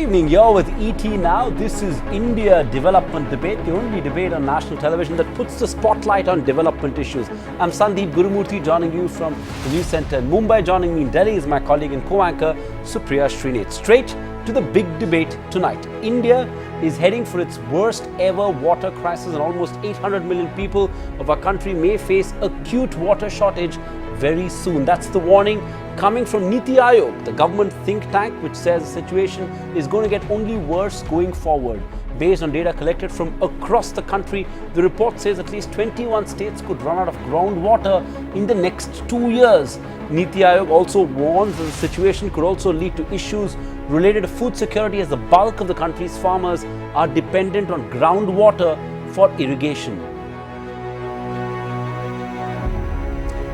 evening, you're with ET Now. This is India Development Debate, the only debate on national television that puts the spotlight on development issues. I'm Sandeep Gurumurthy, joining you from the News Centre in Mumbai. Joining me in Delhi is my colleague and co-anchor Supriya Srinath. Straight to the big debate tonight. India is heading for its worst ever water crisis, and almost 800 million people of our country may face acute water shortage very soon. That's the warning coming from Niti Aayog, the government think tank, which says the situation is going to get only worse going forward. Based on data collected from across the country, the report says at least 21 states could run out of groundwater in the next 2 years. Niti Aayog also warns that the situation could also lead to issues related to food security, as the bulk of the country's farmers are dependent on groundwater for irrigation.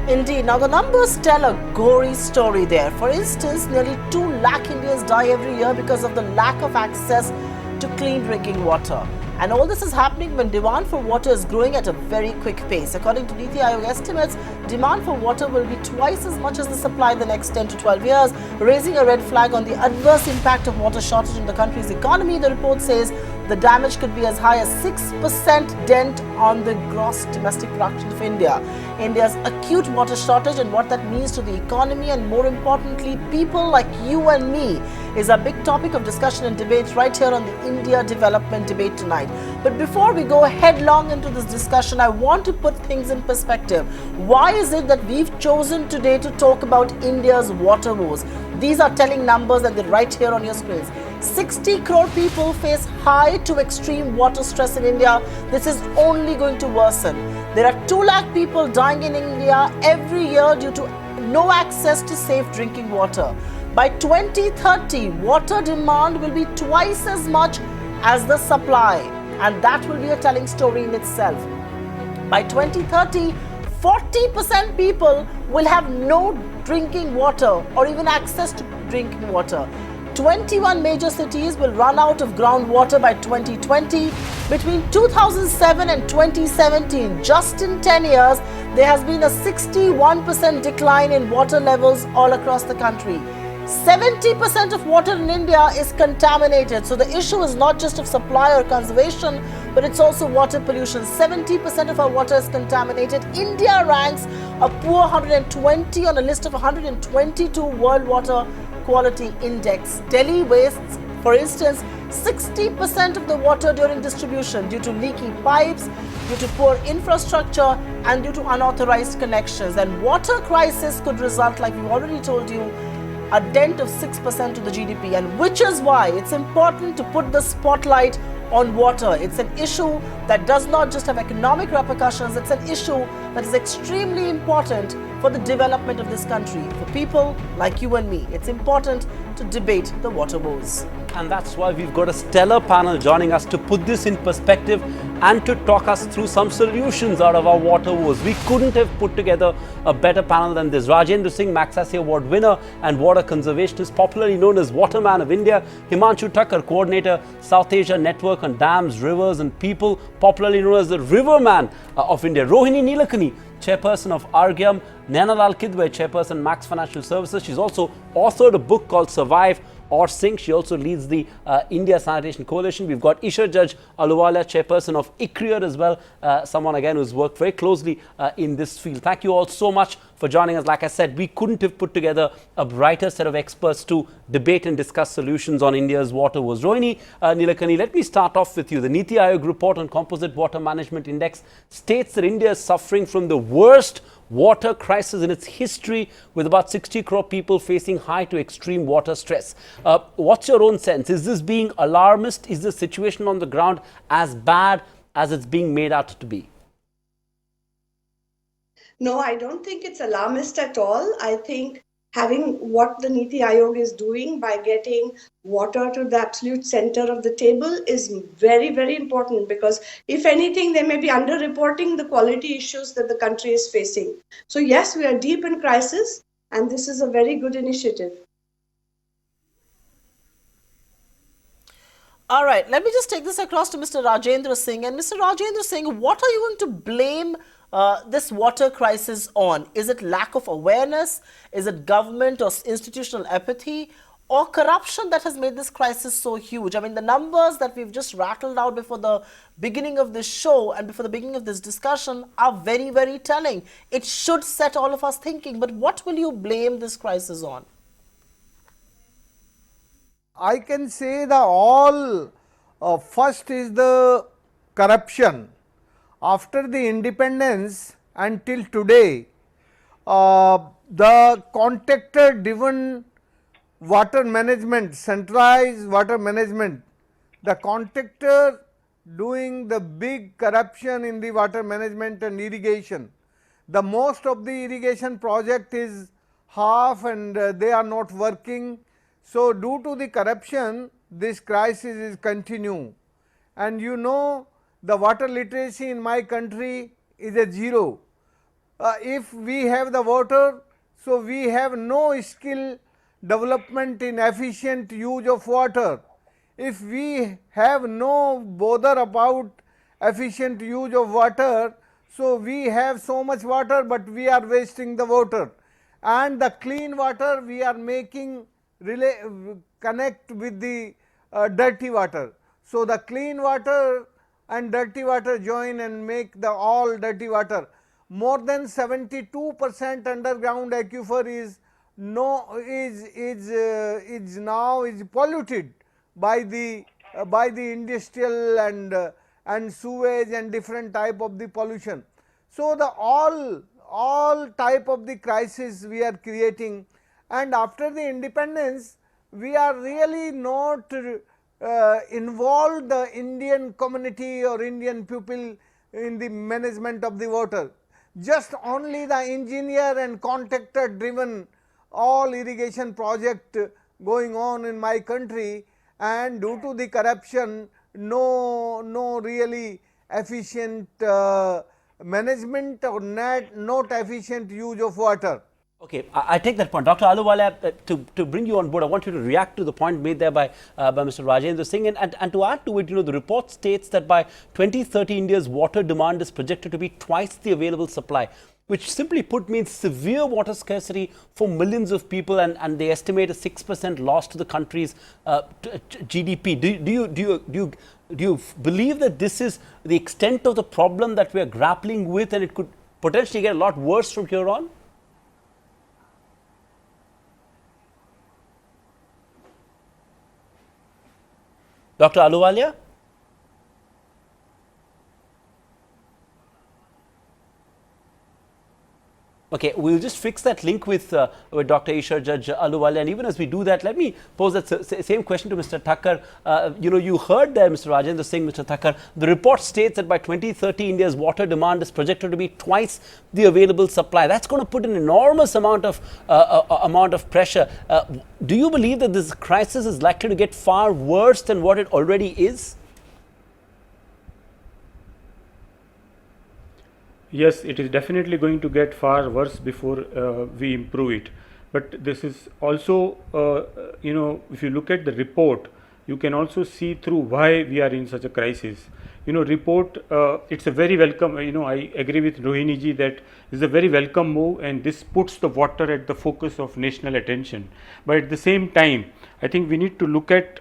Indeed. Now, the numbers tell a gory story there. For instance, nearly 2 lakh Indians die every year because of the lack of access to clean drinking water. And all this is happening when demand for water is growing at a very quick pace. According to Niti Aayog estimates, demand for water will be twice as much as the supply in the next 10 to 12 years, raising a red flag on the adverse impact of water shortage in the country's economy. The report says the damage could be as high as 6% dent on the gross domestic production of India. India's acute water shortage and what that means to the economy, and more importantly, people like you and me, is a big topic of discussion and debate right here on the India Development Debate tonight. But before we go headlong into this discussion, I want to put things in perspective. Why is it that we've chosen today to talk about India's water woes? These are telling numbers, and they're right here on your screens. 60 crore people face high to extreme water stress in India. This is only going to worsen. There are 2 lakh people dying in India every year due to no access to safe drinking water. By 2030, water demand will be twice as much as the supply, and that will be a telling story in itself. By 2030, 40% people will have no drinking water or even access to drinking water. 21 major cities will run out of groundwater by 2020. Between 2007 and 2017, just in 10 years, there has been a 61% decline in water levels all across the country. 70% of water in India is contaminated. So the issue is not just of supply or conservation, but it's also water pollution. 70% of our water is contaminated. India ranks a poor 120 on a list of 122 World Water Quality Index. Delhi wastes, for instance, 60% of the water during distribution due to leaky pipes, due to poor infrastructure, and due to unauthorized connections. And water crisis could result, like we've already told you, a dent of 6% to the GDP, and which is why it's important to put the spotlight on water. It's an issue that does not just have economic repercussions, it's an issue that is extremely important for the development of this country. For people like you and me, it's important to debate the water woes. And that's why we've got a stellar panel joining us to put this in perspective and to talk us through some solutions out of our water woes. We couldn't have put together a better panel than this. Rajendra Singh, Magsaysay Award winner and water conservationist, popularly known as Waterman of India. Himanshu Thakkar, coordinator, South Asia Network on Dams, Rivers and People, popularly known as the Riverman of India. Rohini Nilekani, chairperson of Argyam. Nainalal Kidwai, chairperson Max Financial Services. She's also authored a book called Survive or Sink. She also leads the India Sanitation Coalition. We've got Isha Judge Aluwala, chairperson of ICRIER as well, someone again who's worked very closely in this field. Thank you all so much for joining us. Like I said, we couldn't have put together a brighter set of experts to debate and discuss solutions on India's water woes. Rohini Nilekani, let me start off with you. The Niti Aayog report on Composite Water Management Index states that India is suffering from the worst water crisis in its history, with about 60 crore people facing high to extreme water stress. What's your own sense? Is this being alarmist? Is the situation on the ground as bad as it's being made out to be? No, I don't think it's alarmist at all. I think having what the Niti Aayog is doing by getting water to the absolute center of the table is very, very important, because if anything, they may be underreporting the quality issues that the country is facing. So yes, we are deep in crisis, and this is a very good initiative. All right, let me just take this across to Mr. Rajendra Singh. And Mr. Rajendra Singh, what are you going to blame this water crisis on? Is it lack of awareness? Is it government or institutional apathy? or corruption that has made this crisis so huge? I mean, the numbers that we've just rattled out before the beginning of this show and before the beginning of this discussion are very, very telling. It should set all of us thinking. But what will you blame this crisis on? I can say the all first is the corruption. After the independence until today, the contractor driven water management, centralized water management, the contractor doing the big corruption in the water management and irrigation. The most of the irrigation project is half and they are not working. So, due to the corruption, this crisis is continue. And you know, the water literacy in my country is a zero. If we have the water, so we have no skill development in efficient use of water. If we have no bother about efficient use of water, so we have so much water, but we are wasting the water. And the clean water we are making connect with the dirty water. So, the clean water and dirty water join and make the all dirty water. More than 72% underground aquifer is now polluted by the industrial and sewage and different type of the pollution. So, the all type of the crisis we are creating, and after the independence we are really not involved the Indian community or Indian people in the management of the water. Just only the engineer and contractor driven all irrigation project going on in my country, and due to the corruption no really efficient management or not efficient use of water. Okay, I take that point. Dr. Ahluwalia, to bring you on board, I want you to react to the point made there by Mr. Rajendra Singh, and to add to it, you know, the report states that by 2030, India's water demand is projected to be twice the available supply, which simply put means severe water scarcity for millions of people, and they estimate a 6% loss to the country's GDP. Do you believe that this is the extent of the problem that we are grappling with, and it could potentially get a lot worse from here on? Dr. Ahluwalia? Okay, we'll just fix that link with Dr. Ishar Judge Ahluwalia, and even as we do that, let me pose that same question to Mr. Thakkar. You know, you heard there, Mr. Rajendra Singh, Mr. Thakkar, the report states that by 2030, India's water demand is projected to be twice the available supply. That's going to put an enormous amount of pressure. Do you believe that this crisis is likely to get far worse than what it already is? Yes, it is definitely going to get far worse before we improve it. But this is also, you know, if you look at the report, you can also see through why we are in such a crisis. You know, report, it's a very welcome, you know, I agree with Rohini ji that it's a very welcome move, and this puts the water at the focus of national attention. But at the same time, I think we need to look at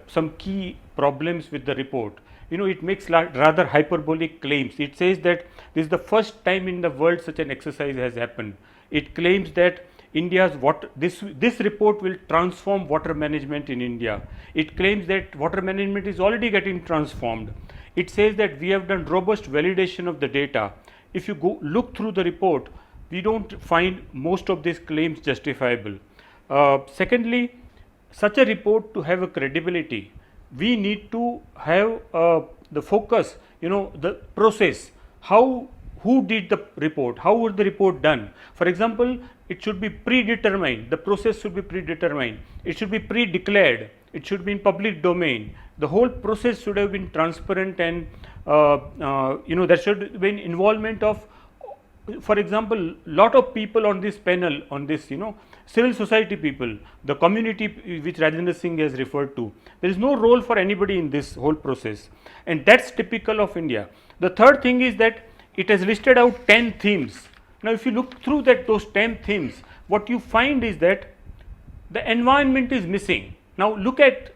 some key problems with the report. You know, it makes rather hyperbolic claims. It says that this is the first time in the world such an exercise has happened. It claims that India's water, this report will transform water management in India. It claims that water management is already getting transformed. It says that we have done robust validation of the data. If you go look through the report, we don't find most of these claims justifiable. Secondly, such a report to have a credibility, we need to have the focus, you know, the process, who did the report, how was the report done. For example, it should be predetermined, the process should be predetermined, it should be pre-declared, it should be in public domain, the whole process should have been transparent, and you know, there should be involvement of, for example, lot of people on this panel, on this, you know, civil society people, the community which Rajendra Singh has referred to. There is no role for anybody in this whole process, and that's typical of India. The third thing is that it has listed out 10 themes. Now, if you look through those 10 themes, what you find is that the environment is missing. Now look at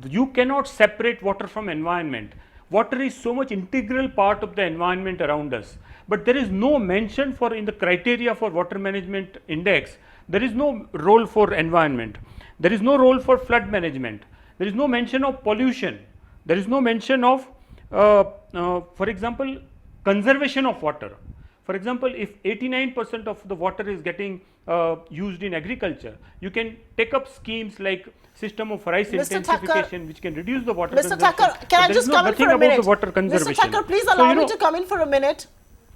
you cannot separate water from environment. Water is so much integral part of the environment around us, but there is no mention for in the criteria for water management index. There is no role for environment. There is no role for flood management. There is no mention of pollution. There is no mention of, for example, conservation of water. For example, if 89% of the water is getting used in agriculture, you can take up schemes like system of rice Mr. intensification, Thakur, which can reduce the water Mr. consumption. Thakur, can I just come in for a minute? About the water conservation. Mr. Thakur, please So, allow you me know, to come in for a minute.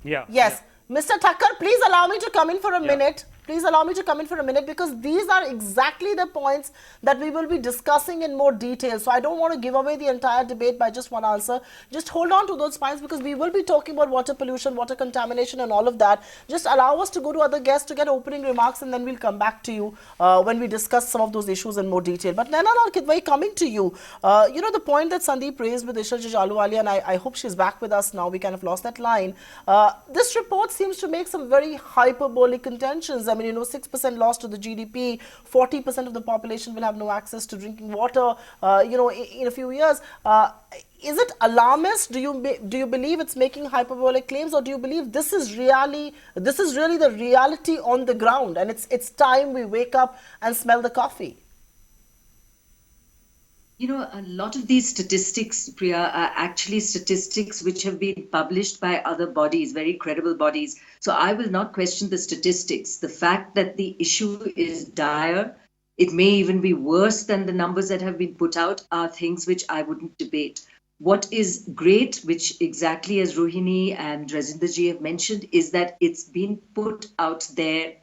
Yeah. Yes. Mr. Thakur, please allow me to come in for a Yeah. minute. Please allow me to come in for a minute, because these are exactly the points that we will be discussing in more detail. So I don't want to give away the entire debate by just one answer. Just hold on to those points, because we will be talking about water pollution, water contamination and all of that. Just allow us to go to other guests to get opening remarks, and then we'll come back to you when we discuss some of those issues in more detail. But Naina Kidwai, coming to you, you know, the point that Sandeep raised with Ishal Ahluwalia, and I hope she's back with us now. We kind of lost that line. This report seems to make some very hyperbolic contentions. I mean, you know, 6% loss to the GDP, 40% of the population will have no access to drinking water, you know, in a few years. Is it alarmist? Do you believe it's making hyperbolic claims, or do you believe this is really the reality on the ground, and it's time we wake up and smell the coffee? You know, a lot of these statistics, Priya, are actually statistics which have been published by other bodies, very credible bodies. So I will not question the statistics. The fact that the issue is dire, it may even be worse than the numbers that have been put out, are things which I wouldn't debate. What is great, which exactly as Rohini and Razinderji have mentioned, is that it's been put out there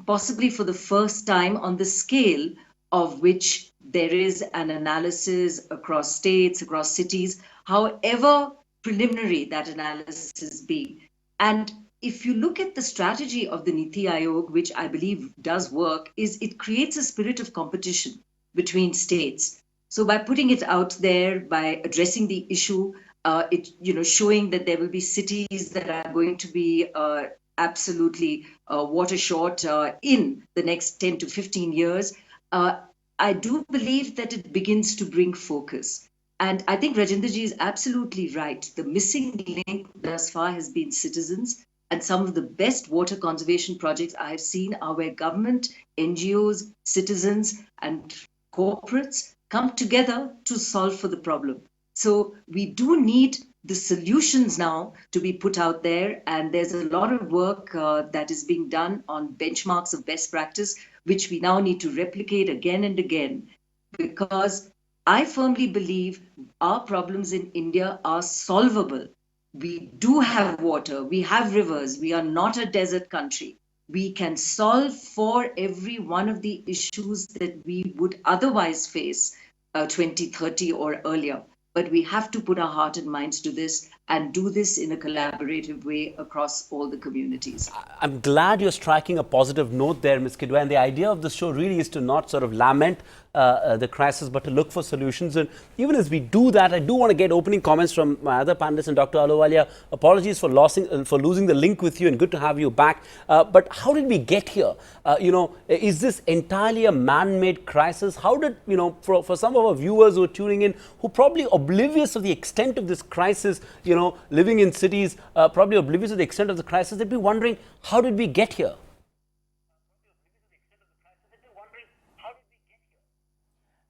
possibly for the first time on the scale of which there is an analysis across states, across cities, however preliminary that analysis be. And if you look at the strategy of the Niti Aayog, which I believe does work, is it creates a spirit of competition between states. So by putting it out there, by addressing the issue, showing that there will be cities that are going to be absolutely water short in the next 10 to 15 years, I do believe that it begins to bring focus. And I think Rajendraji is absolutely right. The missing link thus far has been citizens. And some of the best water conservation projects I have seen are where government, NGOs, citizens, and corporates come together to solve for the problem. So we do need the solutions now to be put out there. And there's a lot of work that is being done on benchmarks of best practice, which we now need to replicate again and again, because I firmly believe our problems in India are solvable. We do have water, we have rivers, we are not a desert country. We can solve for every one of the issues that we would otherwise face 2030 or earlier. But we have to put our heart and minds to this and do this in a collaborative way across all the communities. I'm glad you're striking a positive note there, Ms. Kidwai. And the idea of the show really is to not sort of lament the crisis, but to look for solutions. And even as we do that, I do want to get opening comments from my other panelists. And Dr. Ahluwalia, apologies for losing the link with you, and good to have you back. But how did we get here? Is this entirely a man-made crisis? How did, for some of our viewers who are tuning in, who probably oblivious of the extent of this crisis, living in cities, probably oblivious of the extent of the crisis, they'd be wondering, how did we get here?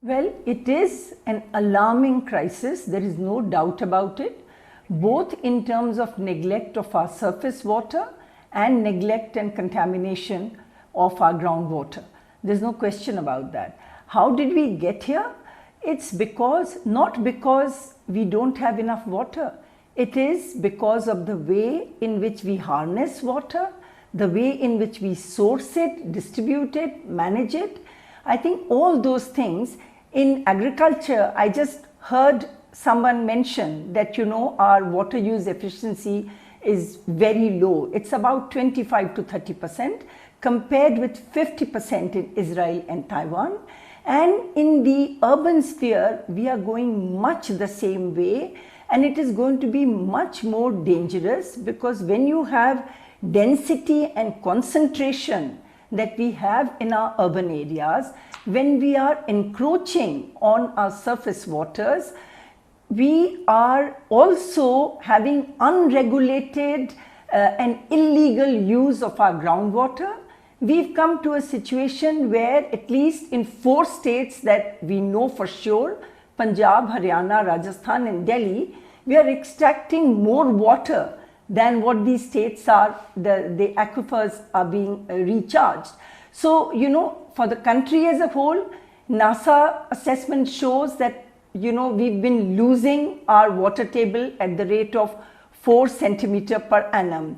Well, it is an alarming crisis, there is no doubt about it, both in terms of neglect of our surface water and neglect and contamination of our groundwater. There's no question about that. How did we get here? It's not because we don't have enough water. It is because of the way in which we harness water, the way in which we source it, distribute it, manage it. I think all those things. In agriculture, I just heard someone mention that, our water use efficiency is very low. It's about 25 to 30% compared with 50% in Israel and Taiwan. And in the urban sphere, we are going much the same way, and it is going to be much more dangerous, because when you have density and concentration, that we have in our urban areas, when we are encroaching on our surface waters, we are also having unregulated and illegal use of our groundwater. We've come to a situation where at least in 4 states that we know for sure, Punjab, Haryana, Rajasthan and Delhi, we are extracting more water than what these states are, the aquifers are being recharged. So, you know, for the country as a whole, NASA assessment shows that, you know, we've been losing our water table at the rate of 4 centimeter per annum.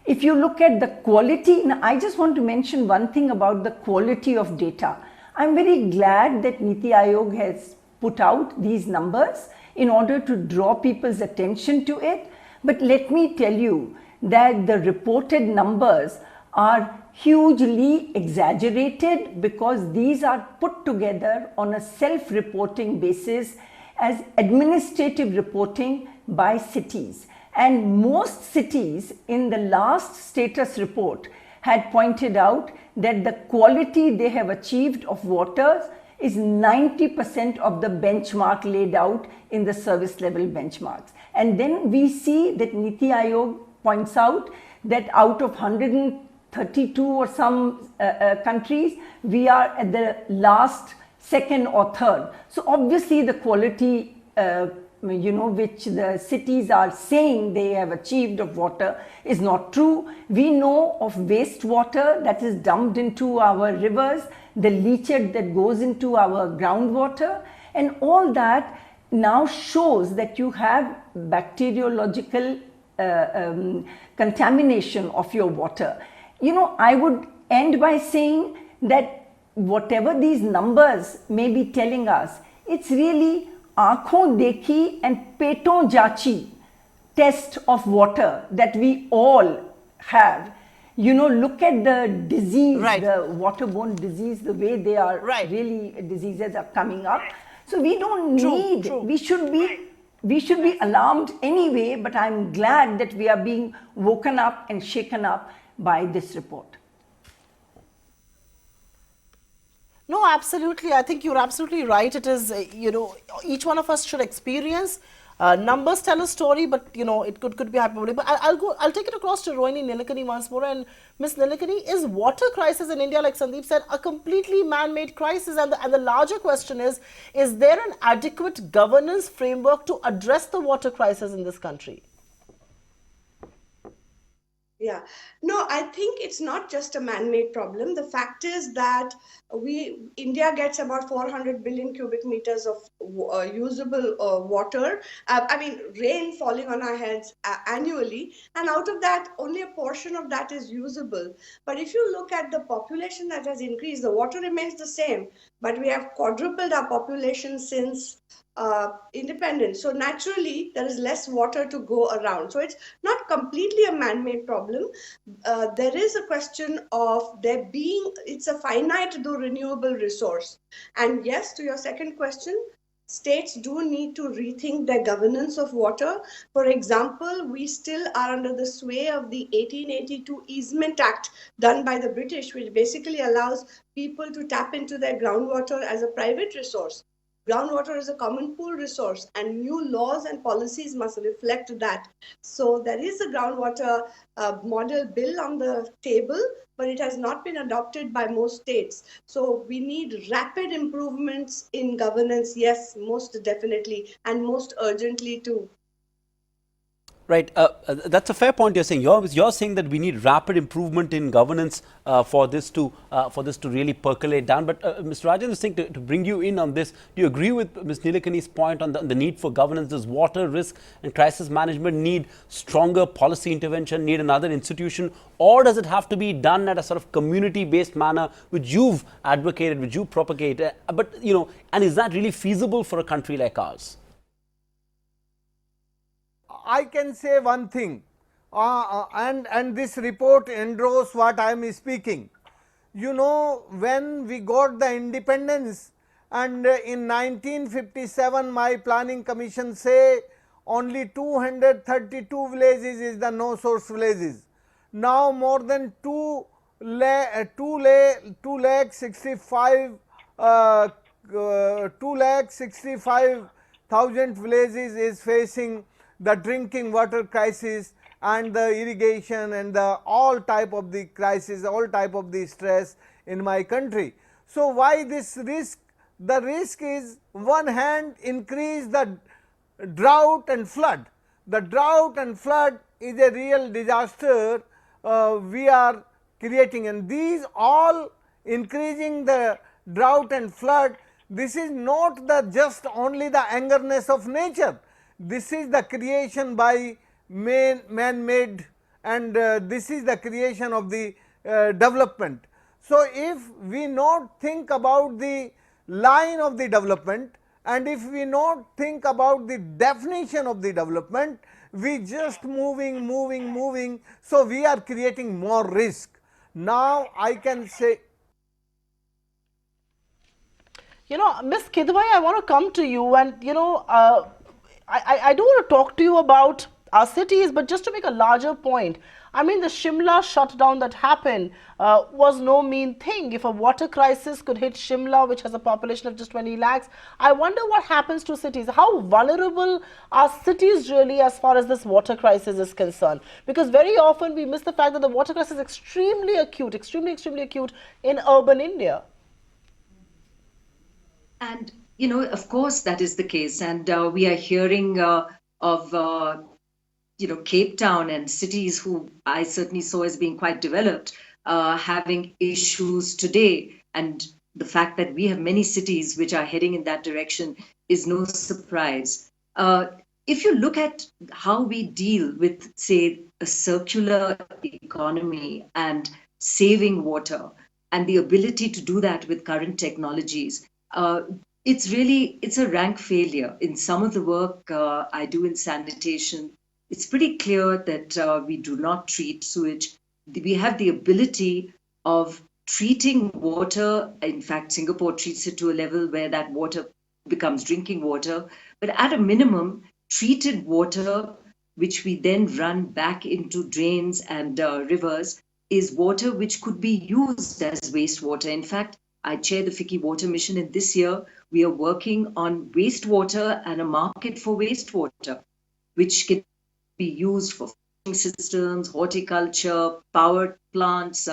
If you look at the quality, now I just want to mention one thing about the quality of data. I'm very glad that Niti Aayog has put out these numbers in order to draw people's attention to it. But let me tell you that the reported numbers are hugely exaggerated because these are put together on a self-reporting basis as administrative reporting by cities. And most cities in the last status report had pointed out that the quality they have achieved of water is 90% of the benchmark laid out in the service level benchmarks. And then we see that Niti Aayog points out that out of 132 or some countries, we are at the last, second or third. So obviously the quality you know, which the cities are saying they have achieved of water is not true. We know of wastewater that is dumped into our rivers, the leachate that goes into our groundwater, and all that now shows that you have bacteriological contamination of your water. You know, I would end by saying that whatever these numbers may be telling us, it's really aankhon dekhi and peton jachi test of water that we all have. You know, look at the disease, Right. the waterborne disease, the way they are Right. really diseases are coming up. So we don't True, need, true. we should be alarmed anyway, but I'm glad that we are being woken up and shaken up by this report. No, absolutely. I think you're absolutely right. It is, you know, each one of us should experience. Numbers tell a story, but you know it could be hyperbole. But I'll take it across to Rohini Nilekani once more. And Miss Nilekani, is water crisis in India, like Sandeep said, a completely man-made crisis? And the larger question is there an adequate governance framework to address the water crisis in this country? Yeah, no, I think it's not just a man-made problem. The fact is that India gets about 400 billion cubic meters of usable water. I mean, rain falling on our heads annually, and out of that, only a portion of that is usable. But if you look at the population that has increased, the water remains the same, but we have quadrupled our population since independence. So naturally, there is less water to go around. So it's not completely a man-made problem. There is a question of it's a finite though renewable resource. And yes, to your second question, states do need to rethink their governance of water. For example, we still are under the sway of the 1882 Easement Act done by the British, which basically allows people to tap into their groundwater as a private resource. Groundwater is a common pool resource, and new laws and policies must reflect that. So there is a groundwater model bill on the table, but it has not been adopted by most states. So we need rapid improvements in governance, yes, most definitely, and most urgently too. Right, that's a fair point you're saying. You're saying that we need rapid improvement in governance for this to really percolate down. But Mr. Rajendra Singh, to bring you in on this, do you agree with Ms. Nilekani's point on the need for governance? Does water risk and crisis management need stronger policy intervention, need another institution, or does it have to be done at a sort of community-based manner, which you've advocated, which you propagate? But you know, and is that really feasible for a country like ours? I can say one thing, and this report endorses what I am speaking. You know, when we got the independence, and in 1957 my planning commission say only 232 villages is the no source villages. Now more than 2 2 lakh 65 2,65,000 villages is facing the drinking water crisis and the irrigation and the all type of the crisis, all type of the stress in my country. So why this risk? The risk is, one hand, increase the drought and flood. The drought and flood is a real disaster we are creating, and these all increasing the drought and flood. This is not the just only the angerness of nature. This is the creation by man-made, and this is the creation of the development. So if we not think about the line of the development, and if we not think about the definition of the development, we just moving, so we are creating more risk. Now I can say, Ms. Kidwai, I want to come to you, and I do want to talk to you about our cities, but just to make a larger point, I mean, the Shimla shutdown that happened was no mean thing. If a water crisis could hit Shimla, which has a population of just 20 lakhs, I wonder what happens to cities. How vulnerable are cities really as far as this water crisis is concerned? Because very often we miss the fact that the water crisis is extremely acute, extremely acute in urban India. And, of course, that is the case. And we are hearing of Cape Town and cities who I certainly saw as being quite developed, having issues today. And the fact that we have many cities which are heading in that direction is no surprise. If you look at how we deal with, say, a circular economy and saving water, and the ability to do that with current technologies, it's a rank failure. In some of the work I do in sanitation, it's pretty clear that we do not treat sewage. We have the ability of treating water. In fact, Singapore treats it to a level where that water becomes drinking water. But at a minimum, treated water, which we then run back into drains and rivers, is water which could be used as wastewater. In fact, I chair the FICCI Water Mission, and this year we are working on wastewater and a market for wastewater, which can be used for farming systems, horticulture, power plants,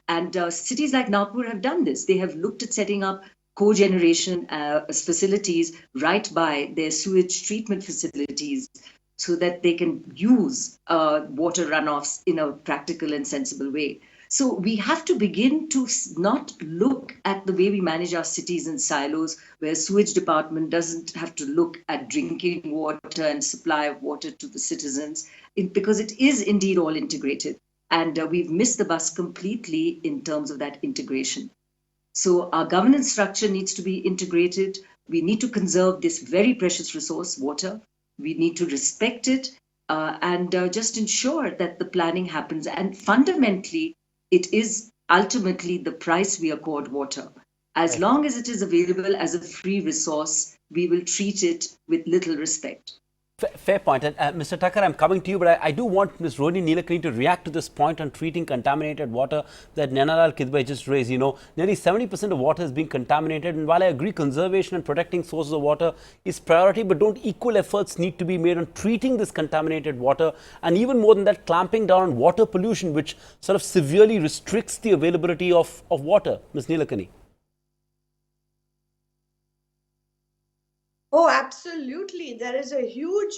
and cities like Nagpur have done this. They have looked at setting up cogeneration facilities right by their sewage treatment facilities so that they can use water runoffs in a practical and sensible way. So we have to begin to not look at the way we manage our cities in silos, where sewage department doesn't have to look at drinking water and supply of water to the citizens, because it is indeed all integrated. And we've missed the bus completely in terms of that integration. So our governance structure needs to be integrated. We need to conserve this very precious resource, water. We need to respect it and just ensure that the planning happens. And fundamentally, it is ultimately the price we accord water. As long as it is available as a free resource, we will treat it with little respect. Fair point. And Mr. Thakkar, I'm coming to you, but I do want Ms. Rohini Nilekani to react to this point on treating contaminated water that Nainalal Kidwai just raised. Nearly 70% of water is being contaminated. And while I agree conservation and protecting sources of water is priority, but don't equal efforts need to be made on treating this contaminated water? And even more than that, clamping down on water pollution, which sort of severely restricts the availability of water. Ms. Nilekani. Oh, absolutely. There is a huge,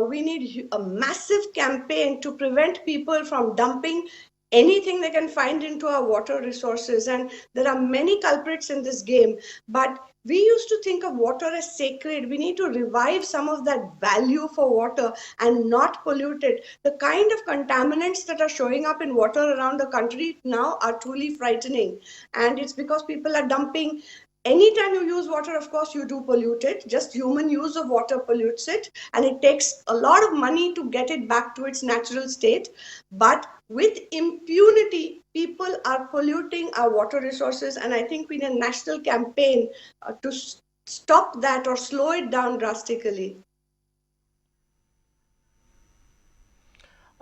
we need a massive campaign to prevent people from dumping anything they can find into our water resources. And there are many culprits in this game, but we used to think of water as sacred. We need to revive some of that value for water and not pollute it. The kind of contaminants that are showing up in water around the country now are truly frightening. And it's because people are dumping. Anytime you use water, of course, you do pollute it. Just human use of water pollutes it. And it takes a lot of money to get it back to its natural state. But with impunity, people are polluting our water resources. And I think we need a national campaign to stop that or slow it down drastically.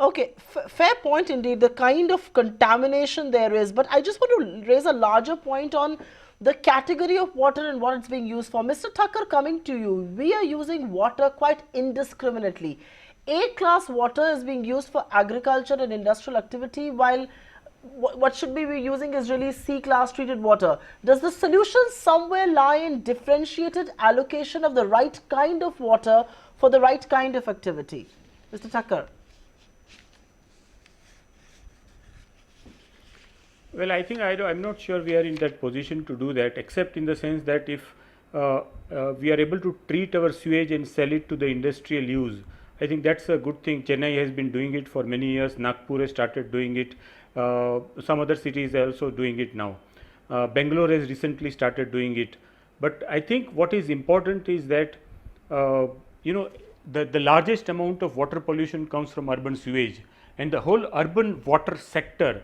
Okay, fair point indeed, the kind of contamination there is. But I just want to raise a larger point on the category of water and what it's being used for. Mr. Thakkar, coming to you, we are using water quite indiscriminately. A-class water is being used for agriculture and industrial activity, while what should we be using is really C-class treated water. Does the solution somewhere lie in differentiated allocation of the right kind of water for the right kind of activity? Mr. Thakkar. Well, I think I'm not sure we are in that position to do that, except in the sense that if we are able to treat our sewage and sell it to the industrial use, I think that's a good thing. Chennai has been doing it for many years. Nagpur has started doing it. Some other cities are also doing it now. Bangalore has recently started doing it. But I think what is important is that the largest amount of water pollution comes from urban sewage, and the whole urban water sector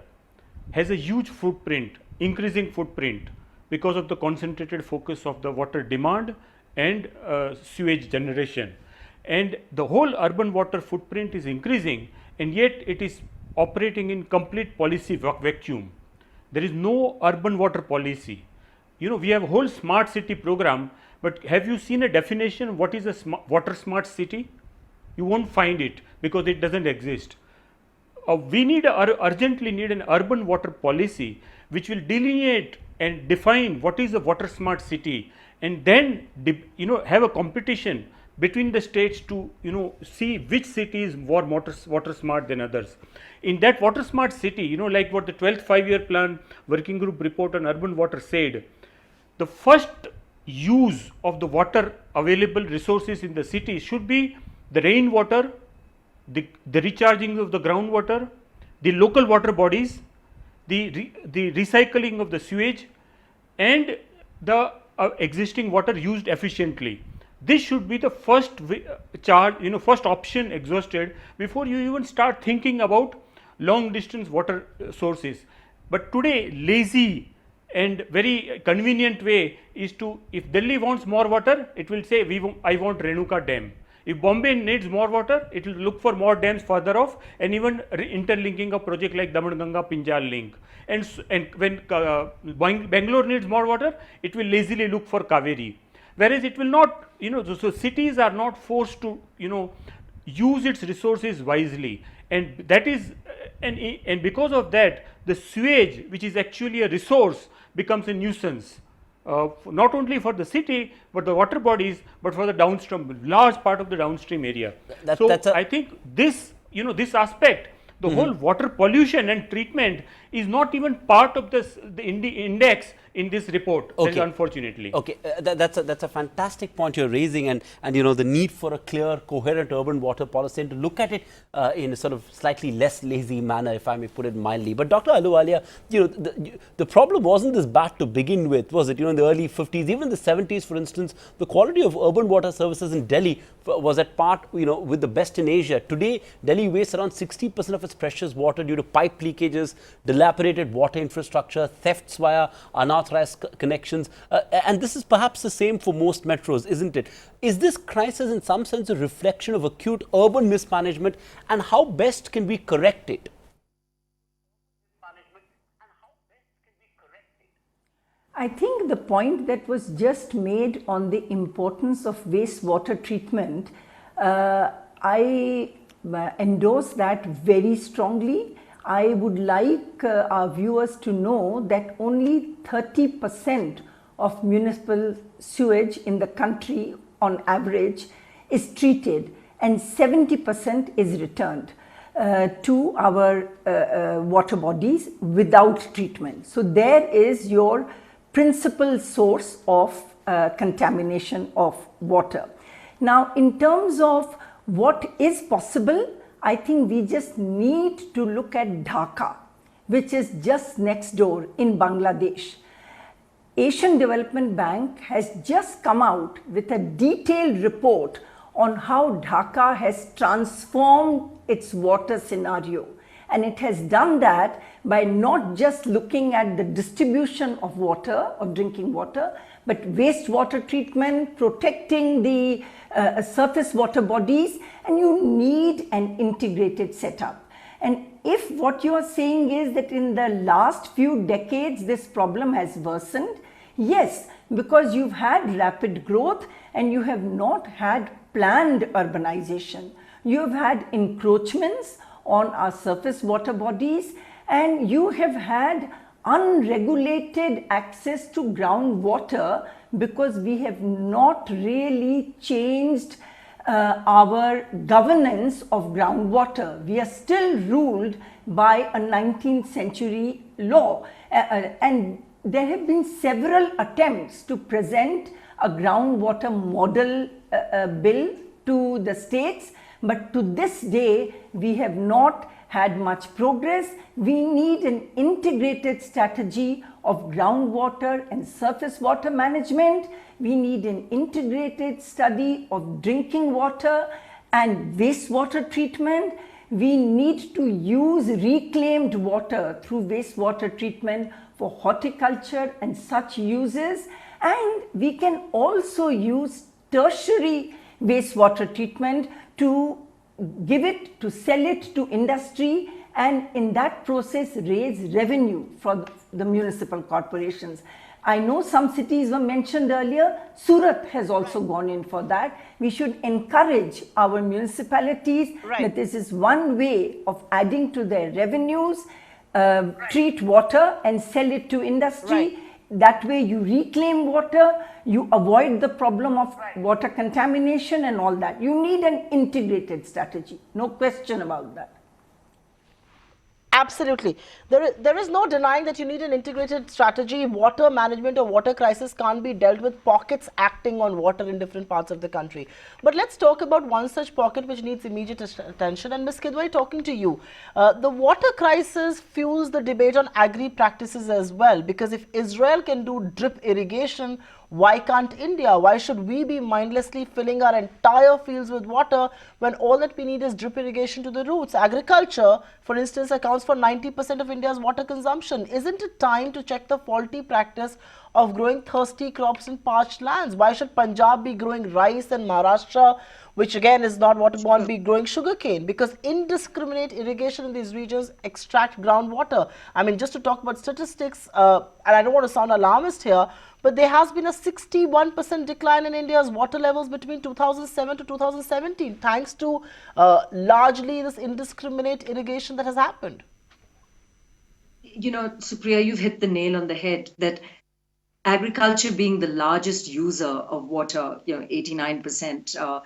has a huge footprint, increasing footprint, because of the concentrated focus of the water demand and sewage generation. And the whole urban water footprint is increasing, and yet it is operating in complete policy vacuum. There is no urban water policy. We have a whole smart city program, but have you seen a definition what is a water smart city? You won't find it because it doesn't exist. We urgently need an urban water policy which will delineate and define what is a water smart city, and then have a competition between the states to see which city is more water smart than others. In that water smart city, like what the 12th 5-year plan working group report on urban water said, the first use of the water available resources in the city should be the rainwater, the recharging of the groundwater, the local water bodies, the recycling of the sewage, and the existing water used efficiently. This should be the first first option exhausted before you even start thinking about long distance water sources. But today, lazy and very convenient way is to, if Delhi wants more water, it will say I want Renuka Dam. If Bombay needs more water, it will look for more dams further off, and even interlinking a project like Daman-Ganga Pinjal link. And when Bangalore needs more water, it will lazily look for Kaveri. Whereas it will not, so cities are not forced to, use its resources wisely, and that is, and because of that, the sewage, which is actually a resource, becomes a nuisance. Not only for the city, but the water bodies, but for the downstream, large part of the downstream area. I think this, this aspect, the whole water pollution and treatment is not even part of the index in this report, unfortunately. Okay, that's a fantastic point you're raising, and the need for a clear, coherent urban water policy, and to look at it in a sort of slightly less lazy manner, if I may put it mildly. But Dr. Ahluwalia, the problem wasn't this bad to begin with, was it? In the early 50s, even the 70s, for instance, the quality of urban water services in Delhi was at part, with the best in Asia. Today, Delhi wastes around 60% of its precious water due to pipe leakages, dilapidated water infrastructure, thefts via unauthorized connections, and this is perhaps the same for most metros, isn't it? Is this crisis in some sense a reflection of acute urban mismanagement, and how best can we correct it? I think the point that was just made on the importance of wastewater treatment, I endorse that very strongly. I would like our viewers to know that only 30% of municipal sewage in the country on average is treated, and 70% is returned to our water bodies without treatment. So there is your principal source of contamination of water. Now, in terms of what is possible, I think we just need to look at Dhaka, which is just next door in Bangladesh. Asian Development Bank has just come out with a detailed report on how Dhaka has transformed its water scenario. And it has done that by not just looking at the distribution of water, of drinking water, but wastewater treatment, protecting the surface water bodies, and you need an integrated setup. And if what you are saying is that in the last few decades this problem has worsened, yes, because you've had rapid growth and you have not had planned urbanization. You have had encroachments on our surface water bodies, and you have had unregulated access to groundwater because we have not really changed our governance of groundwater. We are still ruled by a 19th century law, and there have been several attempts to present a groundwater model bill to the states, but to this day we have not had much progress. We need an integrated strategy of groundwater and surface water management. We need an integrated study of drinking water and wastewater treatment. We need to use reclaimed water through wastewater treatment for horticulture and such uses. And we can also use tertiary wastewater treatment to give it, to sell it to industry, and in that process raise revenue for the municipal corporations. I know some cities were mentioned earlier. Surat has also gone in for that. We should encourage our municipalities that this is one way of adding to their revenues, treat water and sell it to industry. That way you reclaim water, you avoid the problem of water contamination and all that. You need an integrated strategy, no question about that. Absolutely. There is no denying that you need an integrated strategy. Water management or water crisis can't be dealt with pockets acting on water in different parts of the country. But let's talk about one such pocket which needs immediate attention. And Ms. Kidwai, talking to you, the water crisis fuels the debate on agri practices as well, because if Israel can do drip irrigation, why can't India? Why should we be mindlessly filling our entire fields with water when all that we need is drip irrigation to the roots? Agriculture, for instance, accounts for 90% of India's water consumption. Isn't it time to check the faulty practice of growing thirsty crops in parched lands? Why should Punjab be growing rice and Maharashtra, which again is not waterborne, be growing sugarcane? Because indiscriminate irrigation in these regions extract groundwater. I mean, just to talk about statistics, and I don't want to sound alarmist here, but there has been a 61% decline in India's water levels between 2007 to 2017, thanks to largely this indiscriminate irrigation that has happened. You know, Supriya, you've hit the nail on the head that agriculture being the largest user of water, 89%,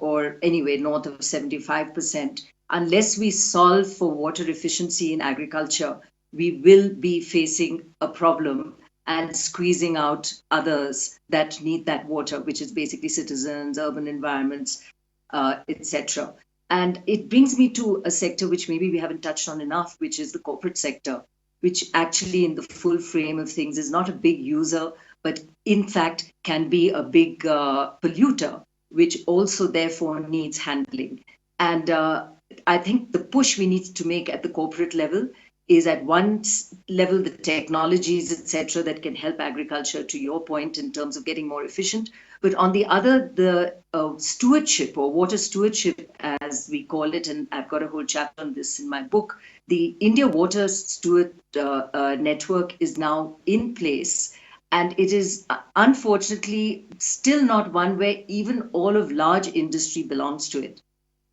or anyway, north of 75%, unless we solve for water efficiency in agriculture, we will be facing a problem and squeezing out others that need that water, which is basically citizens, urban environments, etc. And it brings me to a sector which maybe we haven't touched on enough, which is the corporate sector, which actually in the full frame of things is not a big user, but in fact can be a big polluter, which also therefore needs handling. And I think the push we need to make at the corporate level is at one level the technologies, etc., that can help agriculture, to your point, in terms of getting more efficient. But on the other, the stewardship or water stewardship, as we call it, and I've got a whole chapter on this in my book, the India Water Steward Network is now in place. And it is unfortunately still not one where even all of large industry belongs to it.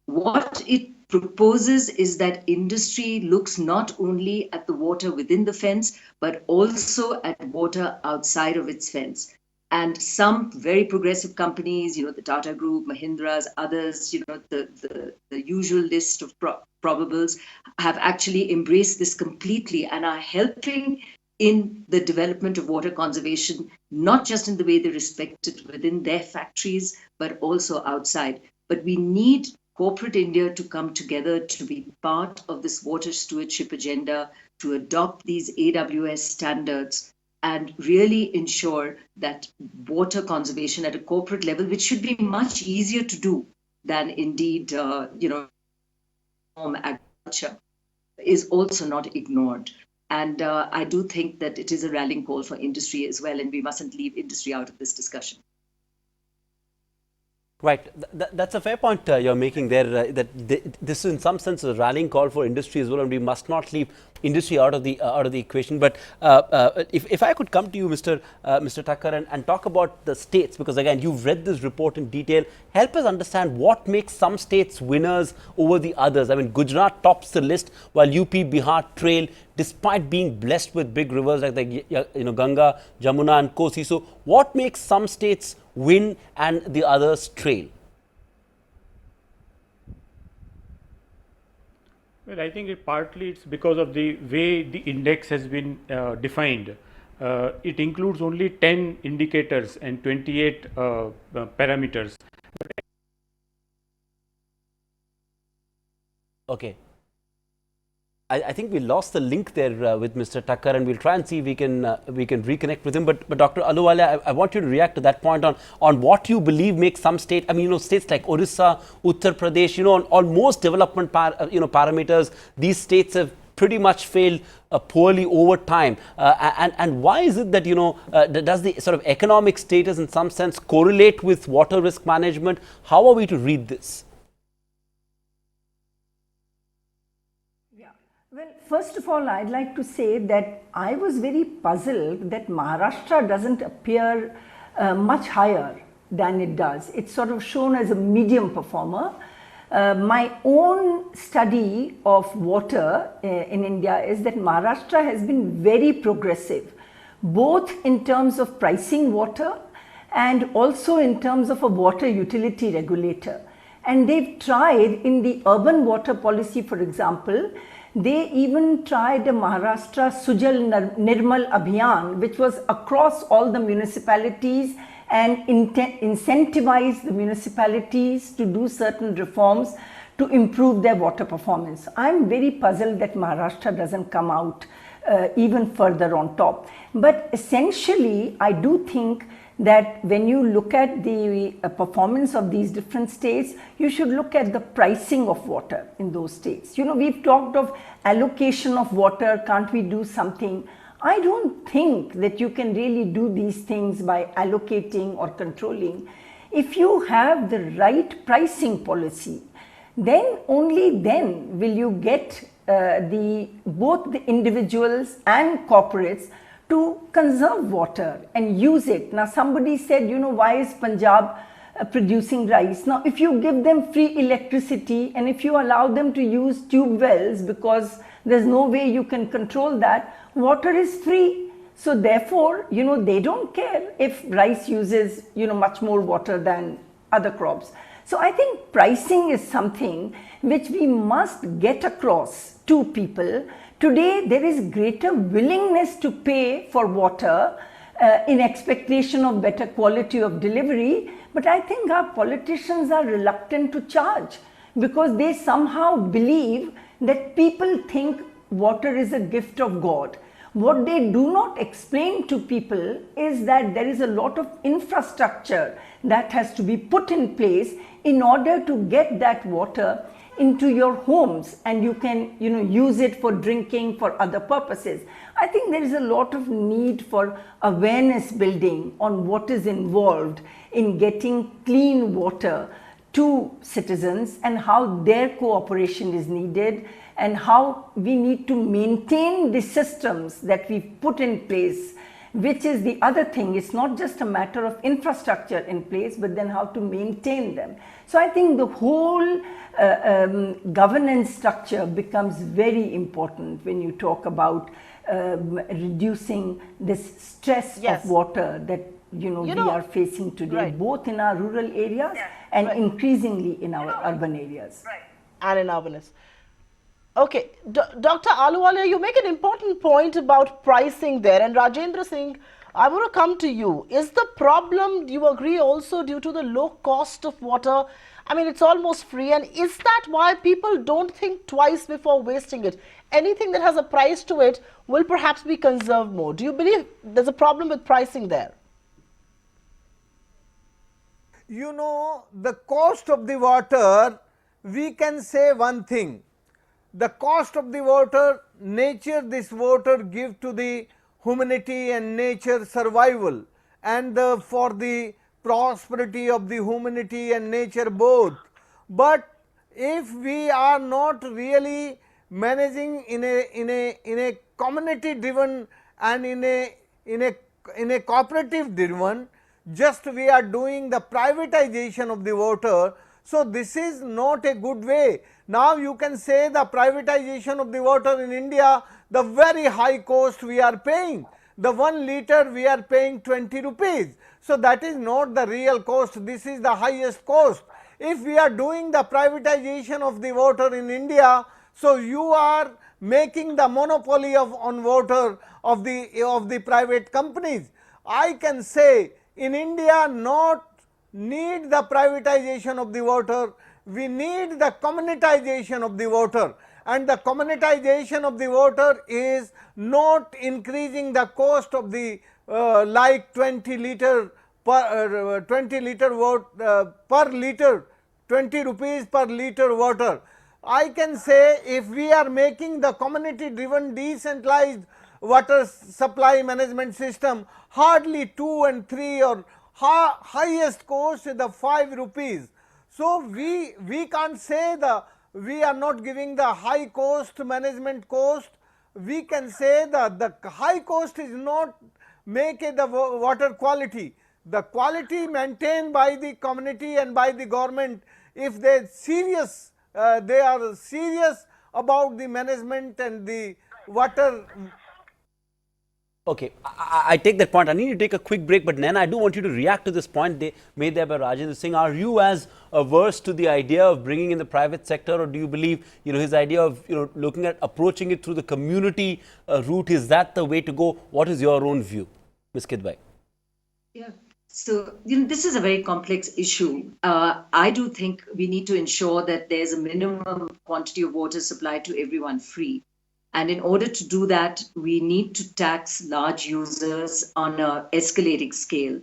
What it proposes is that industry looks not only at the water within the fence, but also at water outside of its fence. And some very progressive companies, the Tata Group, Mahindras, others, the usual list of probables have actually embraced this completely and are helping in the development of water conservation, not just in the way they respect it within their factories, but also outside. But we need corporate India to come together to be part of this water stewardship agenda, to adopt these AWS standards and really ensure that water conservation at a corporate level, which should be much easier to do than indeed, agriculture, is also not ignored. And I do think that it is a rallying call for industry as well, and we mustn't leave industry out of this discussion. Right. That's a fair point you're making there. This is in some sense a rallying call for industry as well, and we must not leave industry out of the equation. But if I could come to you, Mr. Thakkar, and talk about the states, because again you've read this report in detail. Help us understand what makes some states winners over the others. I mean, Gujarat tops the list, while UP, Bihar trail, despite being blessed with big rivers like the Ganga, Jamuna, and Kosi. So, what makes some states win and the others trail? Well, I think partly it's because of the way the index has been defined. It includes only 10 indicators and 28 parameters. Okay. I think we lost the link there with Mr. Thakkar, and we'll try and see if we can reconnect with him. But Dr. Ahluwalia, I want you to react to that point on what you believe makes some state. I mean, states like Orissa, Uttar Pradesh, on most development parameters, these states have pretty much failed poorly over time. And why is it that does the sort of economic status in some sense correlate with water risk management? How are we to read this? Well, first of all, I'd like to say that I was very puzzled that Maharashtra doesn't appear much higher than it does. It's sort of shown as a medium performer. My own study of water in India is that Maharashtra has been very progressive, both in terms of pricing water and also in terms of a water utility regulator. And they've tried in the urban water policy, for example, they even tried a Maharashtra Sujal Nirmal Abhiyan, which was across all the municipalities and incentivized the municipalities to do certain reforms to improve their water performance. I'm very puzzled that Maharashtra doesn't come out even further on top. But essentially, I do think that when you look at the performance of these different states, you should look at the pricing of water in those states. We've talked of allocation of water, can't we do something? I don't think that you can really do these things by allocating or controlling. If you have the right pricing policy, then only then will you get both the individuals and corporates to conserve water and use it. Now somebody said, why is Punjab producing rice? Now if you give them free electricity and if you allow them to use tube wells, because there's no way you can control that, water is free. So therefore, they don't care if rice uses, much more water than other crops. So I think pricing is something which we must get across to people. Today, there is greater willingness to pay for water in expectation of better quality of delivery. But I think our politicians are reluctant to charge because they somehow believe that people think water is a gift of God. What they do not explain to people is that there is a lot of infrastructure that has to be put in place in order to get that water into your homes, and you can use it for drinking, for other purposes. I think there is a lot of need for awareness building on what is involved in getting clean water to citizens and how their cooperation is needed and how we need to maintain the systems that we've put in place, which is the other thing. It's not just a matter of infrastructure in place, but then how to maintain them. So I think the whole governance structure becomes very important when you talk about reducing this stress of water that we are facing today, both in our rural areas and increasingly in our urban areas. And in urbanists. Okay, Dr. Ahluwalia, you make an important point about pricing there, and Rajendra Singh, I want to come to you. Is the problem, do you agree, also due to the low cost of water? I mean, it's almost free, and is that why people don't think twice before wasting it? Anything that has a price to it will perhaps be conserved more. Do you believe there's a problem with pricing there? The cost of the water, we can say one thing. The cost of the water, nature, this water give to the humanity and nature survival, and for the prosperity of the humanity and nature both. But if we are not really managing in a community driven and in a cooperative driven, just we are doing the privatization of the water. So, this is not a good way. Now, you can say the privatization of the water in India, the very high cost we are paying, the 1 liter we are paying 20 rupees. So, that is not the real cost, this is the highest cost. If we are doing the privatization of the water in India, so you are making the monopoly on water of the private companies. I can say in India not need the privatization of the water, we need the communitization of the water, and the communitization of the water is not increasing the cost of the like 20 liter per 20 liter per liter, 20 rupees per liter water. I can say if we are making the community driven decentralized water supply management system, hardly 2 and 3 or highest cost is the 5 rupees. So, we can't say we are not giving the high cost management cost. We can say that the high cost is not make the water quality. The quality maintained by the community and by the government, if they are serious about the management and the water. Okay, I take that point. I need to take a quick break, but Naina, I do want you to react to this point made there by Rajendra Singh. Are you as averse to the idea of bringing in the private sector, or do you believe, his idea of, looking at approaching it through the community route, is that the way to go? What is your own view, Ms. Kidwai? Yeah. So, this is a very complex issue. I do think we need to ensure that there's a minimum quantity of water supplied to everyone free. And in order to do that, we need to tax large users on an escalating scale.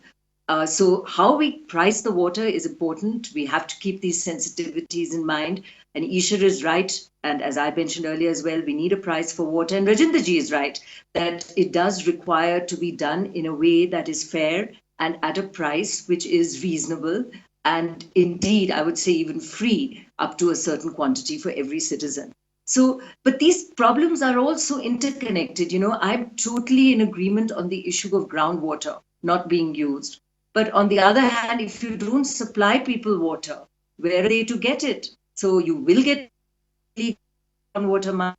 So how we price the water is important. We have to keep these sensitivities in mind. And Ishar is right. And as I mentioned earlier as well, we need a price for water. And Rajendra ji is right that it does require to be done in a way that is fair and at a price which is reasonable. And indeed, I would say even free up to a certain quantity for every citizen. So, but these problems are also interconnected. I'm totally in agreement on the issue of groundwater not being used. But on the other hand, if you don't supply people water, where are they to get it? So you will get groundwater.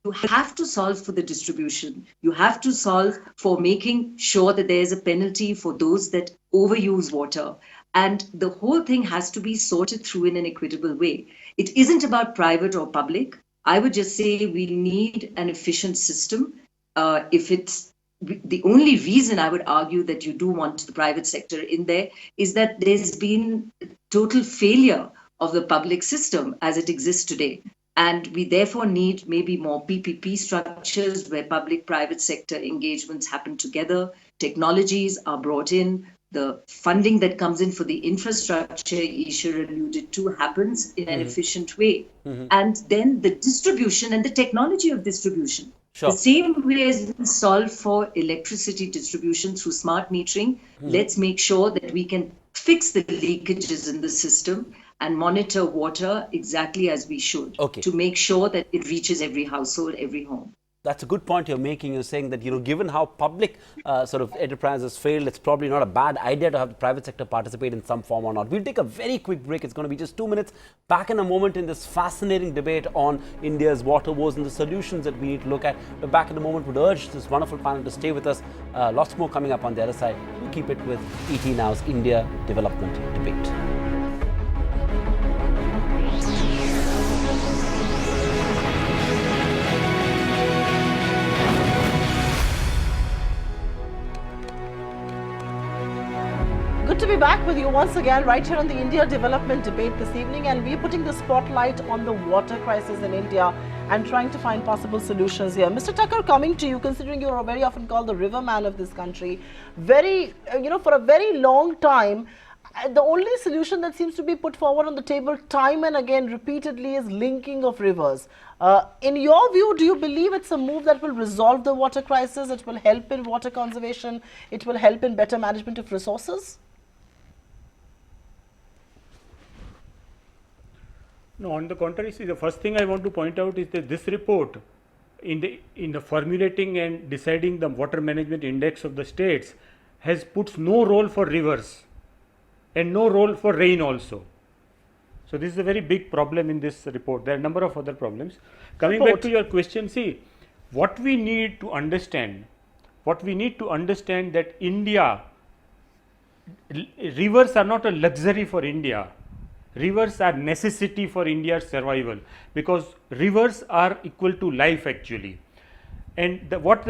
You have to solve for the distribution. You have to solve for making sure that there's a penalty for those that overuse water. And the whole thing has to be sorted through in an equitable way. It isn't about private or public. I would just say we need an efficient system. If it's the only reason I would argue that you do want the private sector in there is that there's been total failure of the public system as it exists today. And we therefore need maybe more PPP structures where public-private sector engagements happen together, technologies are brought in, the funding that comes in for the infrastructure Ishar alluded to happens in an efficient way. And then the distribution and the technology of distribution. Sure. The same way as we solve for electricity distribution through smart metering, let's make sure that we can fix the leakages in the system and monitor water exactly as we should to make sure that it reaches every household, every home. That's a good point you're making. You're saying that, given how public sort of enterprises failed, it's probably not a bad idea to have the private sector participate in some form or not. We'll take a very quick break. It's going to be just 2 minutes. Back in a moment in this fascinating debate on India's water woes and the solutions that we need to look at. But back in a moment, would urge this wonderful panel to stay with us. Lots more coming up on the other side. We'll keep it with ET Now's India Development Debate. Good to be back with you once again right here on the India Development Debate this evening, and we're putting the spotlight on the water crisis in India and trying to find possible solutions here. Mr. Thakur, coming to you, considering you're very often called the river man of this country, for a very long time, the only solution that seems to be put forward on the table time and again repeatedly is linking of rivers. In your view, do you believe it's a move that will resolve the water crisis, it will help in water conservation, it will help in better management of resources? No, on the contrary, see, the first thing I want to point out is that this report, in the formulating and deciding the water management index of the states, has puts no role for rivers and no role for rain also. So this is a very big problem in this report. There are a number of other problems. Coming back to your question, see, what we need to understand that India, rivers are not a luxury for India. Rivers are necessity for India's survival, because rivers are equal to life actually. And what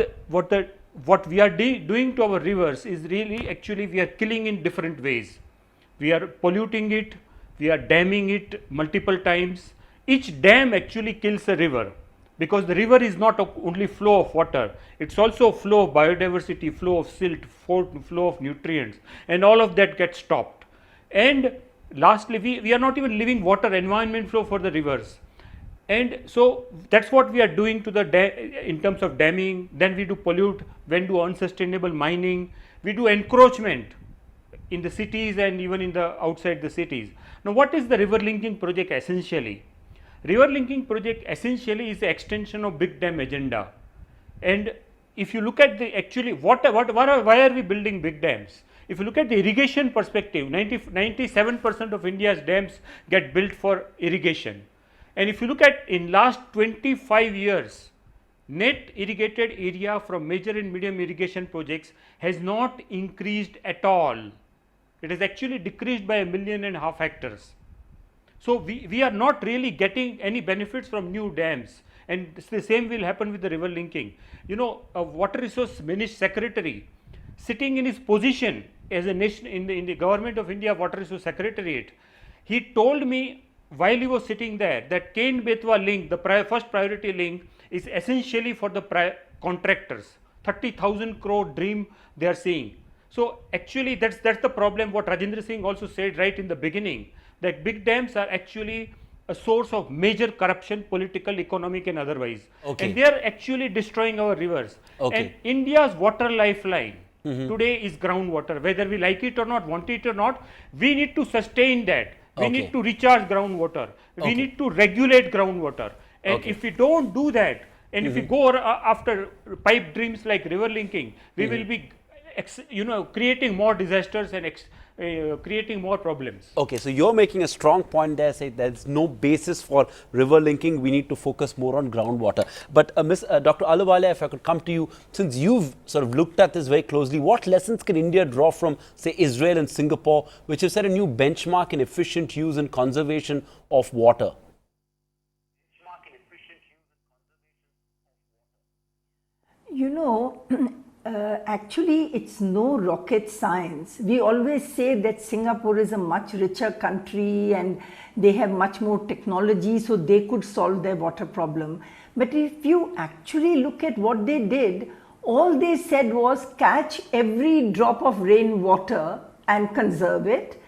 we are doing to our rivers is really actually we are killing in different ways. We are polluting it, we are damming it multiple times. Each dam actually kills a river, because the river is not only flow of water, it's also flow of biodiversity, flow of silt, flow of nutrients, and all of that gets stopped. And lastly, we are not even leaving water environment flow for the rivers. And so that's what we are doing to the in terms of damming. Then we do pollute, when do unsustainable mining, we do encroachment in the cities and even in the outside the cities. Now what is the river linking project essentially? River linking project essentially is the extension of big dam agenda. And if you look at the actually why are we building big dams? If you look at the irrigation perspective, 97% of India's dams get built for irrigation. And if you look at in last 25 years, net irrigated area from major and medium irrigation projects has not increased at all. It has actually decreased by 1.5 million hectares. So we are not really getting any benefits from new dams, and the same will happen with the river linking. You know, a water resource minister secretary sitting in his position as a nation in the government of India water resource secretariat, he told me while he was sitting there that Ken Betwa link, the first priority link, is essentially for the contractors. 30,000 crore dream they are seeing. So actually that's the problem. What Rajendra Singh also said right in the beginning, that big dams are actually a source of major corruption, political, economic and otherwise. Okay. And they are actually destroying our rivers. Okay. And India's water lifeline today is groundwater. Whether we like it or not, want it or not, we need to sustain that. We need to recharge groundwater. We need to regulate groundwater. And if we don't do that, and if we go after pipe dreams like river linking, we will be creating more disasters and creating more problems. Okay, so you're making a strong point there, say there's no basis for river linking, we need to focus more on groundwater. But Dr. Ahluwalia, if I could come to you, since you've sort of looked at this very closely, what lessons can India draw from, say, Israel and Singapore, which have set a new benchmark in efficient use and conservation of water? You know, actually, it's no rocket science. We always say that Singapore is a much richer country and they have much more technology, so they could solve their water problem. But if you actually look at what they did, all they said was catch every drop of rainwater and conserve it.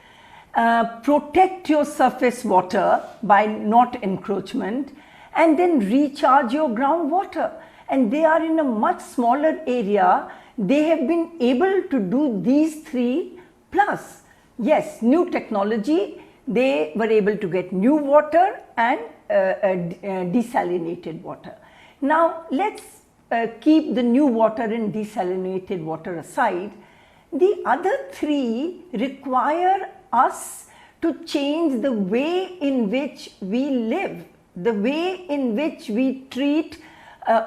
Protect your surface water by not encroachment, and then recharge your groundwater. And they are in a much smaller area. They have been able to do these three plus. Yes, new technology, they were able to get new water and desalinated water. Now let's keep the new water and desalinated water aside. The other three require us to change the way in which we live, the way in which we treat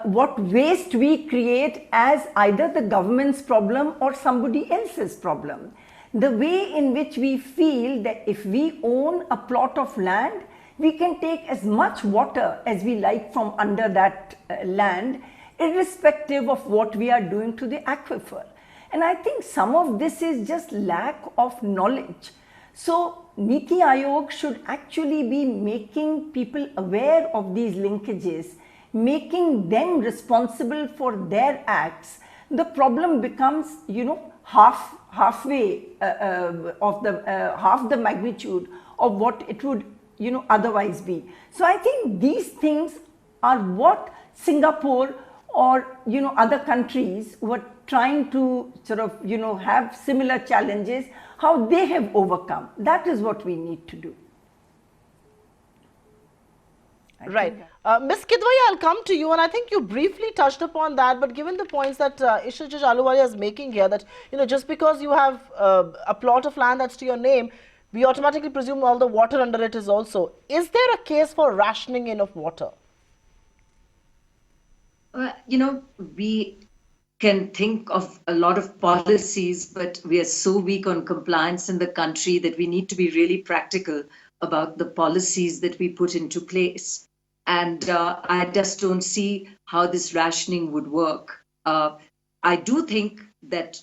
what waste we create as either the government's problem or somebody else's problem. The way in which we feel that if we own a plot of land, we can take as much water as we like from under that land, irrespective of what we are doing to the aquifer. And I think some of this is just lack of knowledge. So Niti Aayog should actually be making people aware of these linkages, making them responsible for their acts. The problem becomes, half the magnitude of what it would otherwise be. So I think these things are what Singapore or other countries who are trying to sort of have similar challenges, how they have overcome. That is what we need to do. Right. Ms. Kidwai, I'll come to you, and I think you briefly touched upon that, but given the points that Ishajaj Ahluwalia is making here, that just because you have a plot of land that's to your name, we automatically presume all the water under it is also. Is there a case for rationing in of water? We can think of a lot of policies, but we are so weak on compliance in the country that we need to be really practical about the policies that we put into place. And I just don't see how this rationing would work. I do think that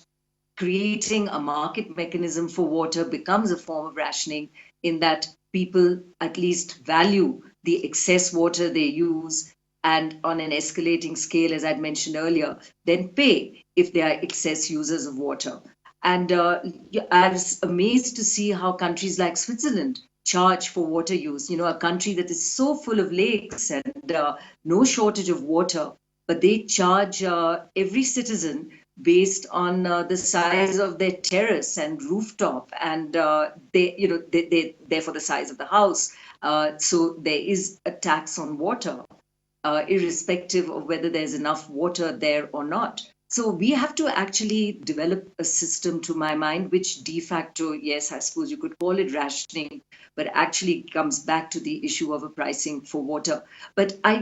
creating a market mechanism for water becomes a form of rationing, in that people at least value the excess water they use, and on an escalating scale, as I'd mentioned earlier, then pay if they are excess users of water. And I was amazed to see how countries like Switzerland charge for water use, a country that is so full of lakes and no shortage of water, but they charge every citizen based on the size of their terrace and rooftop, and therefore the size of the house. So there is a tax on water, irrespective of whether there's enough water there or not. So we have to actually develop a system, to my mind, which de facto, yes, I suppose you could call it rationing, but actually comes back to the issue of a pricing for water. But I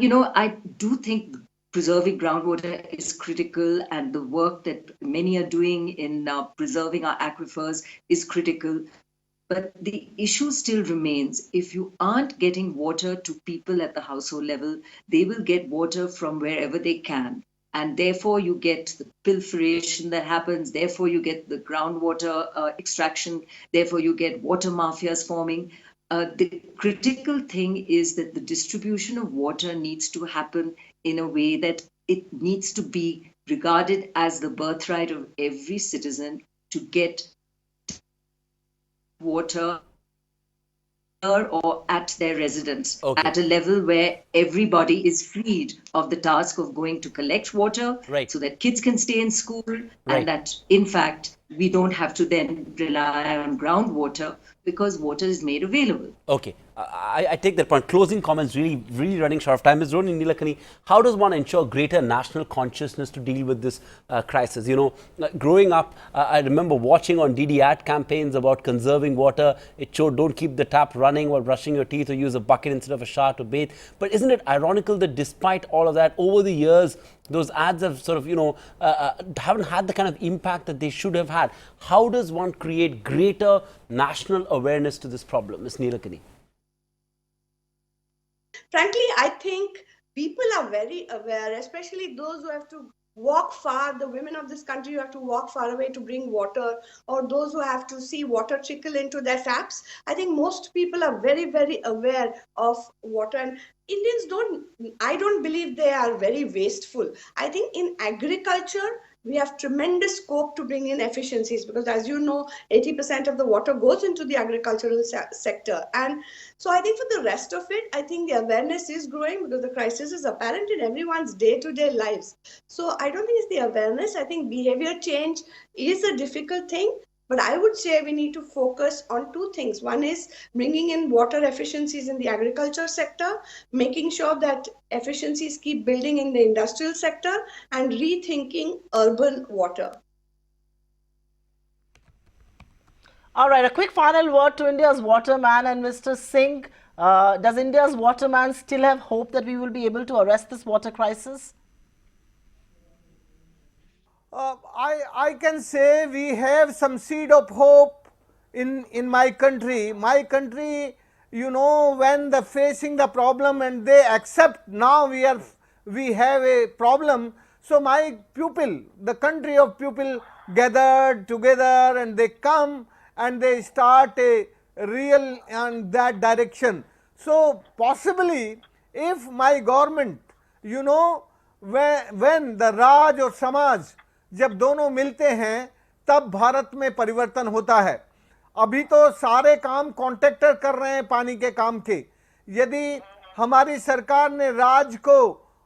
do think preserving groundwater is critical, and the work that many are doing in preserving our aquifers is critical. But the issue still remains. If you aren't getting water to people at the household level, they will get water from wherever they can. And therefore, you get the pilferation that happens. Therefore, you get the groundwater extraction. Therefore, you get water mafias forming. The critical thing is that the distribution of water needs to happen in a way that it needs to be regarded as the birthright of every citizen to get water or at their residence, at a level where everybody is freed of the task of going to collect water, so that kids can stay in school, and that, in fact, we don't have to then rely on groundwater because water is made available. Okay, I take that point. Closing comments, really running short of time. Ms. Rohini Nilekani, how does one ensure greater national consciousness to deal with this crisis? Growing up, I remember watching on DD ad campaigns about conserving water. It showed don't keep the tap running while brushing your teeth, or use a bucket instead of a shower to bathe. But isn't it ironical that despite all of that, over the years, those ads have sort of, haven't had the kind of impact that they should have had? How does one create greater national awareness to this problem, Ms. Nilekani? Frankly, I think people are very aware, especially those who have to walk far, the women of this country who have to walk far away to bring water, or those who have to see water trickle into their taps. I think most people are very, very aware of water, and Indians I don't believe they are very wasteful. I think in agriculture, we have tremendous scope to bring in efficiencies, because as you know, 80% of the water goes into the agricultural sector. And so I think for the rest of it, I think the awareness is growing, because the crisis is apparent in everyone's day-to-day lives. So I don't think it's the awareness. I think behavior change is a difficult thing. But I would say we need to focus on two things. One is bringing in water efficiencies in the agriculture sector, making sure that efficiencies keep building in the industrial sector, and rethinking urban water. All right, a quick final word to India's waterman and Mr. Singh. Does India's waterman still have hope that we will be able to arrest this water crisis? I can say we have some seed of hope in my country. My country, when they're facing the problem and they accept now we have a problem. So my pupil, the country of pupil gathered together, and they come and they start a real in that direction. So possibly if my government, when the Raj or Samaj जब दोनों मिलते हैं तब भारत में परिवर्तन होता है। अभी तो सारे काम कॉन्ट्रैक्टर कर रहे हैं पानी के काम के। यदि हमारी सरकार ने राज्य को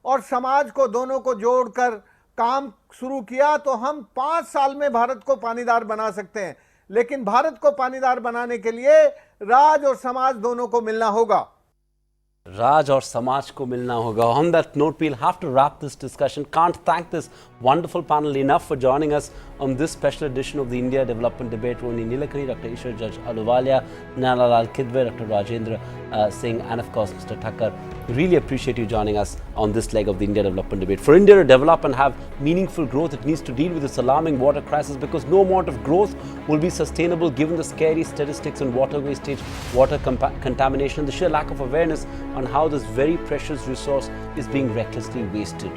और समाज को दोनों को जोड़कर काम शुरू किया तो हम 5 साल में भारत को पानीदार बना सकते हैं। लेकिन भारत को पानीदार बनाने के लिए राज और समाज दोनों को मिलना होगा। Raj और समाज को मिलना होगा. On that note, we'll have to wrap this discussion. Can't thank this wonderful panel enough for joining us on this special edition of the India Development Debate. Roni Nilekani, Dr. Ishwar Judge Ahluwalia, Nana Lal Kidwai, Dr. Rajendra Singh, and of course Mr. Thakkar. Really appreciate you joining us on this leg of the India Development Debate. For India to develop and have meaningful growth, it needs to deal with this alarming water crisis, because no amount of growth will be sustainable given the scary statistics on water wastage, water contamination, and the sheer lack of awareness on how this very precious resource is being recklessly wasted.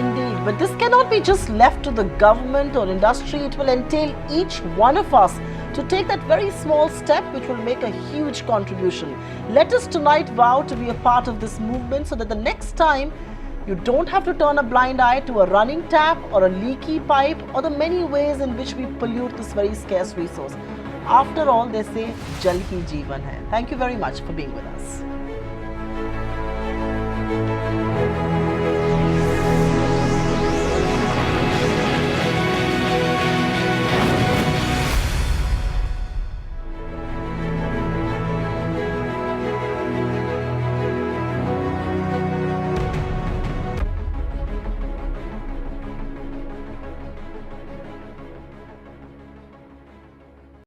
Indeed, but this cannot be just left to the government or industry. It will entail each one of us to take that very small step which will make a huge contribution. Let us tonight vow to be a part of this movement so that the next time you don't have to turn a blind eye to a running tap or a leaky pipe or the many ways in which we pollute this very scarce resource. After all, they say, Jal hi Jeevan hai. Thank you very much for being with us.